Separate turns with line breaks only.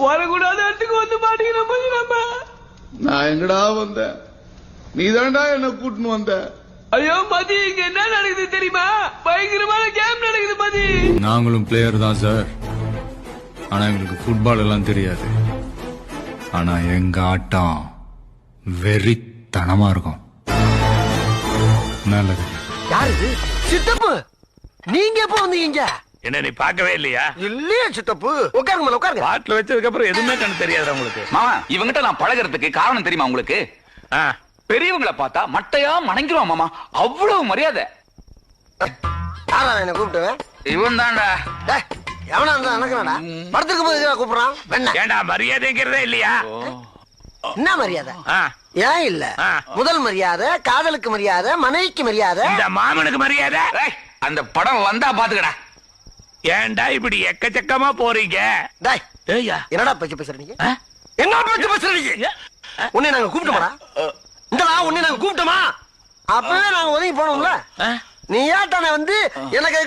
வரக்கூடாத இடத்துக்கு வந்து மாட்டீங்க நம்ம.
நான் எங்கடா வந்தேன்? நீ தான்டா என்ன கூட்டின்னு வந்த.
ஐயோ மதி, இங்க என்ன நடக்குது தெரியுமா? பயங்கரமான கேம் நடக்குது மதி.
நாங்களும் பிளேயர் தான் சார், ஆனா எங்களுக்கு ஃபுட்பால் எல்லாம் தெரியாது. ஆனா எங்க ஆட்டம் வெறித்தனமா இருக்கும். நல்லது.
யாரு இது? சித்தப்பு, நீங்க எப்ப வந்தீங்க?
என்ன நீ பார்க்கவே இல்லையா?
இல்லையா சித்தப்பு? உட்காருங்க மேல உட்காருங்க.
பாட்டில் வச்சதுக்கு அப்புறம் எதுவுமே கண்ணு தெரியாது உங்களுக்கு.
மாமா, இவங்கிட்ட நான் பழகிறதுக்கு காரணம் தெரியுமா உங்களுக்கு? பெரியவங்களை பார்த்தா மட்டையா மணங்கிருவான் மாமா, அவ்வளவு மரியாதை.
யாரா என்ன கூப்பிட்டுவேன்?
இவன் தான்டா.
எவனா இருந்தா எனக்குறாடா? படத்துக்கு போது கூப்பிடுறான் வெண்ண.
ஏண்டா மரியாதைங்கிறதே இல்லையா?
என்ன மரியாதை? ஏன் இல்ல? முதல் மரியாதை, காதலுக்கு மரியாதை, மனைவிக்கு மரியாதை,
இந்த மாமனுக்கு மரியாதை.
அந்த படம் வந்தா பாத்துக்கடா.
ஏண்டா இப்படி எக்கச்சக்கமா போறீங்க?
என்னடா பேச்சு பேசுறீங்க? என்ன பேச்சு பேசுறீங்க? உன்னை நாங்க கூப்பிட்டோமா? இந்தடா, உன்னை நாங்க கூப்பிட்டோமா? அப்பவே நாங்க ஒதுங்கி போனோம்ல. நீ ஏட்டான வந்து எனக்கு